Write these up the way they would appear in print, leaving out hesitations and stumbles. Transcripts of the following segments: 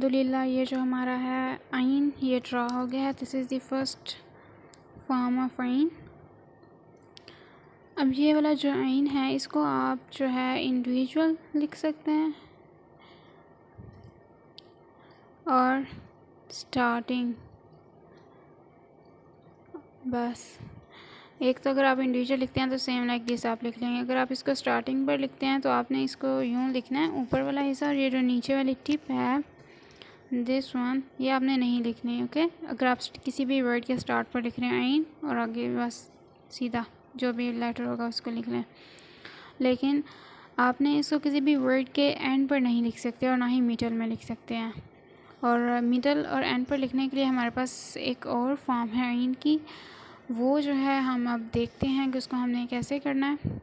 अल्हम्दुलिल्लाह ये जो हमारा है आइन ये ड्रा हो गया है। This is the first form of आइन। अब ये वाला जो आइन है इसको आप जो है इंडिविजुअल लिख सकते हैं और स्टार्टिंग, बस। एक तो अगर आप इंडिविजुअल लिखते हैं तो सेम लाइक दिस आप लिख लेंगे। अगर आप इसको स्टार्टिंग पर लिखते हैं तो आपने इसको यूँ लिखना है ऊपर वाला हिस्सा, और ये जो नीचे वाली टिप है दिस वन ये आपने नहीं लिखनी, ओके। अगर आप किसी भी वर्ड के स्टार्ट पर लिख रहे हैं आइन और आगे बस सीधा जो भी लेटर होगा उसको लिख लें, लेकिन आपने इसको किसी भी वर्ड के एंड पर नहीं लिख सकते और ना ही मिडल में लिख सकते हैं। और मिडल और एंड पर लिखने के लिए हमारे पास एक और फॉर्म है आइन की, वो जो है हम अब देखते हैं कि उसको हमने कैसे करना है।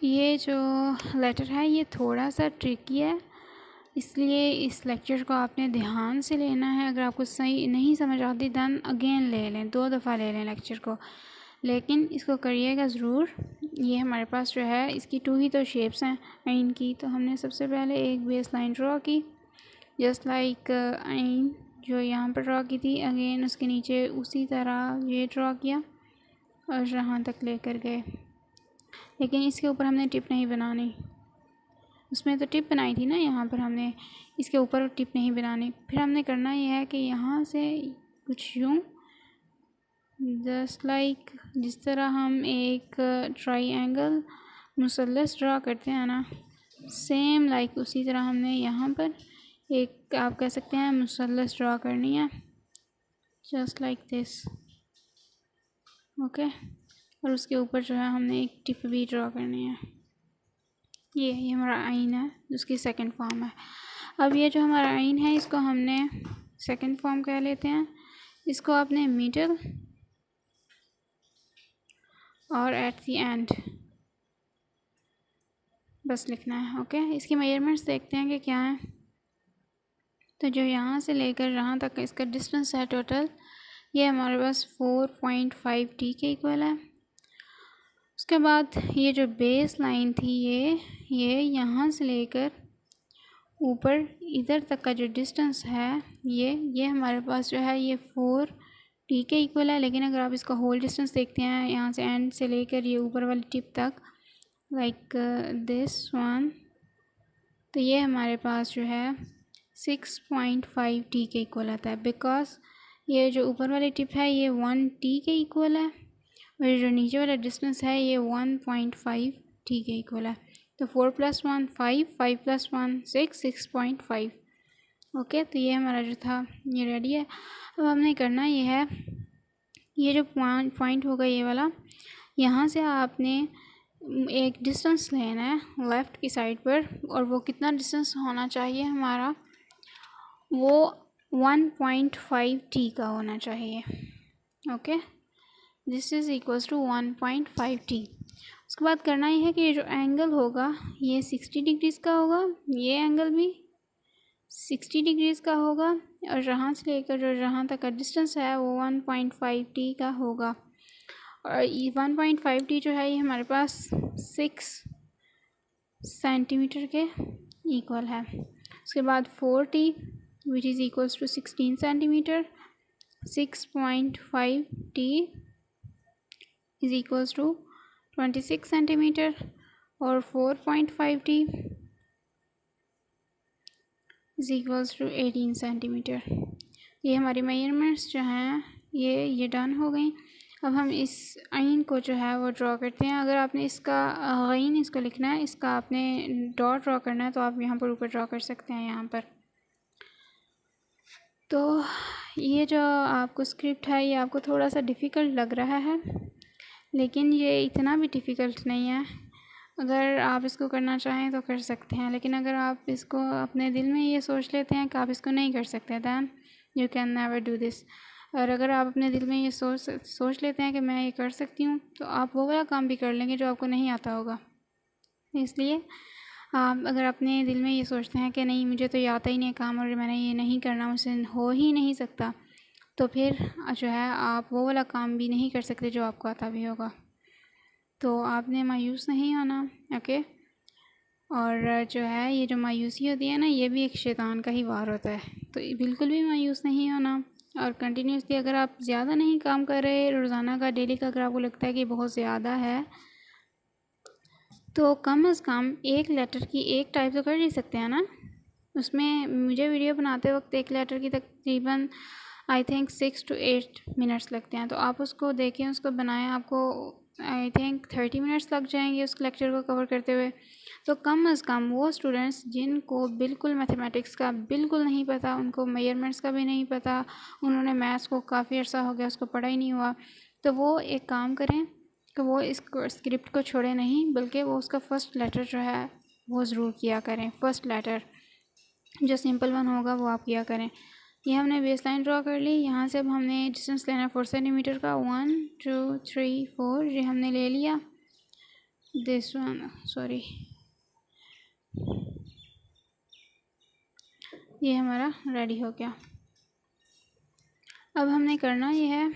ये जो लेटर है ये थोड़ा सा ट्रिकी है, इसलिए इस लेक्चर को आपने ध्यान से लेना है। अगर आपको सही नहीं समझ आती दैन अगेन ले लें, 2 दफ़ा ले लें लेक्चर को, लेकिन इसको करिएगा ज़रूर। ये हमारे पास जो है इसकी 2 ही तो शेप्स हैं आइन की। तो हमने सबसे पहले एक बेस लाइन ड्रॉ की जस्ट लाइक आइन जो यहाँ पर ड्रॉ की थी। अगेन उसके नीचे उसी तरह ये ड्रॉ किया और यहाँ तक लेकर गए, लेकिन इसके ऊपर हमने टिप नहीं बनानी। उसमें तो टिप बनाई थी ना, यहाँ पर हमने इसके ऊपर टिप नहीं बनानी। फिर हमने करना ये है कि यहाँ से कुछ यूँ जस्ट लाइक जिस तरह हम एक ट्रायंगल मुसल्लस ड्रा करते हैं ना, सेम लाइक उसी तरह हमने यहाँ पर एक आप कह सकते हैं मुसल्लस ड्रा करनी है जस्ट लाइक दिस, ओके। और उसके ऊपर जो है हमने एक टिप भी ड्रा करनी है। ये हमारा आइन है जिसकी सेकंड फॉर्म है। अब ये जो हमारा आइन है इसको हमने सेकंड फॉर्म कह लेते हैं। इसको आपने मिडल और एट द एंड बस लिखना है, ओके। इसकी मेजरमेंट्स देखते हैं कि क्या है। तो जो यहाँ से लेकर यहाँ तक इसका डिस्टेंस है टोटल, ये हमारे पास 4.5 t के इक्वल है। उसके बाद ये जो बेस लाइन थी ये यहाँ से लेकर ऊपर इधर तक का जो डिस्टेंस है ये हमारे पास जो है ये 4 t के इक्वल है। लेकिन अगर आप इसका होल डिस्टेंस देखते हैं यहाँ से एंड से लेकर ये ऊपर वाली टिप तक लाइक दिस वन, तो ये हमारे पास जो है 6.5 t के इक्वल आता है, बिकॉज ये जो ऊपर वाली टिप है ये 1 t के इक्वल है और जो नीचे वाला डिस्टेंस है ये 1.5 t के इक्वल है। तो 4 + 1 5, 5 + 1 6, 6.5, ओके। तो ये हमारा जो था ये रेडी है। अब हमने करना ये है, ये जो पॉइंट होगा ये वाला, यहाँ से आपने एक डिस्टेंस लेना है लेफ़्ट की साइड पर, और वो कितना डिस्टेंस होना चाहिए हमारा, वो 1.5 t का होना चाहिए, okay. This is equals to 1.5 t। उसके बाद करना ये है कि ये जो एंगल होगा ये 60 डिग्रीज़ का होगा, ये एंगल भी 60 डिग्रीज़ का होगा, और जहाँ से लेकर जो जहाँ तक का डिस्टेंस है वो 1.5 t का होगा। और ये 1.5 t जो है ये हमारे पास 6 सेंटीमीटर के इक्वल है। उसके बाद 4 t which is equals to 16 centimetre, 6.5 t is equals to 26 centimetre, और 4.5 t is equals to 18 centimetre. ये हमारी मेजरमेंट्स जो हैं ये डन हो गई। अब हम इस आइन को जो है वो ड्रॉ करते हैं। अगर आपने इसका आइन इसको लिखना है, इसका आपने डॉट ड्रॉ करना है, तो आप यहाँ पर ऊपर ड्रॉ कर सकते हैं यहाँ पर। तो ये जो आपको स्क्रिप्ट है ये आपको थोड़ा सा डिफ़िकल्ट लग रहा है, लेकिन ये इतना भी डिफ़िकल्ट नहीं है। अगर आप इसको करना चाहें तो कर सकते हैं, लेकिन अगर आप इसको अपने दिल में ये सोच लेते हैं कि आप इसको नहीं कर सकते, then you can never do this. और अगर आप अपने दिल में ये सोच लेते हैं कि मैं ये कर सकती हूँ, तो आप वो वाला काम भी कर लेंगे जो आपको नहीं आता होगा। इसलिए आप अगर अपने दिल में ये सोचते हैं कि नहीं मुझे तो ये आता ही नहीं काम और मैंने ये नहीं करना, मुझसे हो ही नहीं सकता, तो फिर जो है आप वो वाला काम भी नहीं कर सकते जो आपको आता भी होगा। तो आपने मायूस नहीं होना, ओके। और जो है ये जो मायूसी होती है ना, ये भी एक शैतान का ही वार होता है। तो बिल्कुल भी मायूस नहीं होना, और कंटिन्यूसली अगर आप ज़्यादा नहीं काम कर रहे रोज़ाना का, डेली का, अगर आपको लगता है कि बहुत ज़्यादा है, तो कम से कम एक लेटर की एक टाइप तो कर ही सकते हैं ना। उसमें मुझे वीडियो बनाते वक्त एक लेटर की तकरीबन आई थिंक 6 to 8 मिनट्स लगते हैं। तो आप उसको देखें, उसको बनाएं, आपको आई थिंक 30 मिनट्स लग जाएंगे उस लेक्चर को कवर करते हुए। तो कम से कम वो स्टूडेंट्स जिनको बिल्कुल मैथमेटिक्स का बिल्कुल नहीं पता, उनको मेजरमेंट्स का भी नहीं पता, उन्होंने मैथ्स को काफ़ी अर्सा हो गया उसको पढ़ा ही नहीं हुआ, तो वो एक काम करें कि वो इस स्क्रिप्ट को छोड़े नहीं, बल्कि वो उसका फ़र्स्ट लेटर जो है वो ज़रूर किया करें। फ़र्स्ट लेटर जो सिंपल वन होगा वो आप किया करें। ये हमने बेस लाइन ड्रॉ कर ली। यहाँ से अब हमने डिस्टेंस लेना है 4 सेंटीमीटर का। 1 2 3 4 ये हमने ले लिया। दिस वन सॉरी, ये हमारा रेडी हो गया। अब हमने करना ये है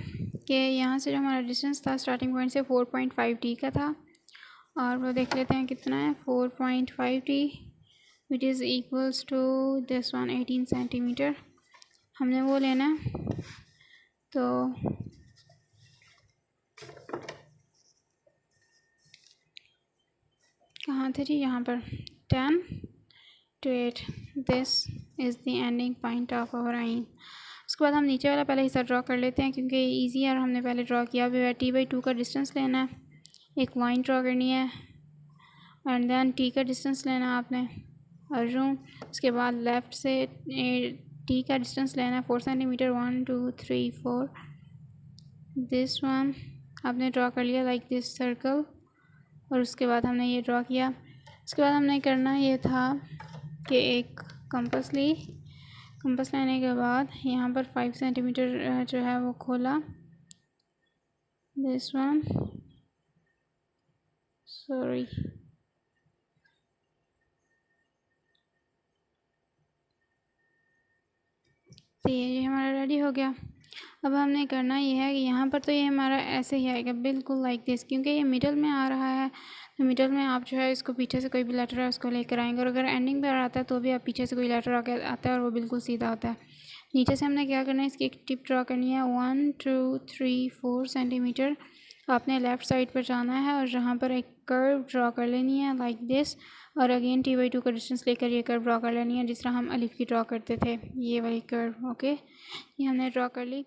कि यहाँ से जो हमारा डिस्टेंस था स्टार्टिंग पॉइंट से 4.5t का था, और वो देख लेते हैं कितना है। 4.5t which is equals to this one 18 centimetre हमने वो लेना है। तो कहाँ थे जी, यहाँ पर 10 to 8 this is the ending point of our line. उसके बाद हम नीचे वाला पहले हिस्सा ड्रॉ कर लेते हैं क्योंकि इजी है और हमने पहले ड्रॉ किया भी है। t/2 का डिस्टेंस लेना है, एक लाइन ड्रॉ करनी है, एंड देन t का डिस्टेंस लेना आपने और रूम। उसके बाद लेफ़्ट से t का डिस्टेंस लेना है 4 सेंटीमीटर। 1 2 3 4 दिस वन आपने ड्रॉ कर लिया लाइक दिस सर्कल, और उसके बाद हमने ये ड्रॉ किया। उसके बाद हमने करना ये था कि एक कंपास ली। कंपास लेने के बाद यहाँ पर 5 सेंटीमीटर जो है वो खोला, दिस वन सॉरी, तो ये हमारा रेडी हो गया। अब हमने करना ये है कि यहाँ पर तो ये हमारा ऐसे ही आएगा बिल्कुल लाइक दिस, क्योंकि ये मिडल में आ रहा है। तो मिडल में आप जो है इसको पीछे से कोई भी लेटर है उसको लेकर आएंगे, और अगर एंडिंग पर आता है तो भी आप पीछे से कोई लेटर आकर आता है और वो बिल्कुल सीधा होता है। नीचे से हमने क्या करना है, इसकी एक टिप ड्रॉ करनी है। 1 2 3 4 सेंटीमीटर आपने लेफ़्ट साइड पर जाना है और जहाँ पर एक कर्व ड्रॉ कर लेनी है लाइक दिस, और अगेन t/2 का डिस्टेंस लेकर ये कर्व ड्रॉ कर लेनी है जिस तरह हम अलिफ की ड्रॉ करते थे, ये वाली कर्व। ओके, ये हमने ड्रॉ कर ली।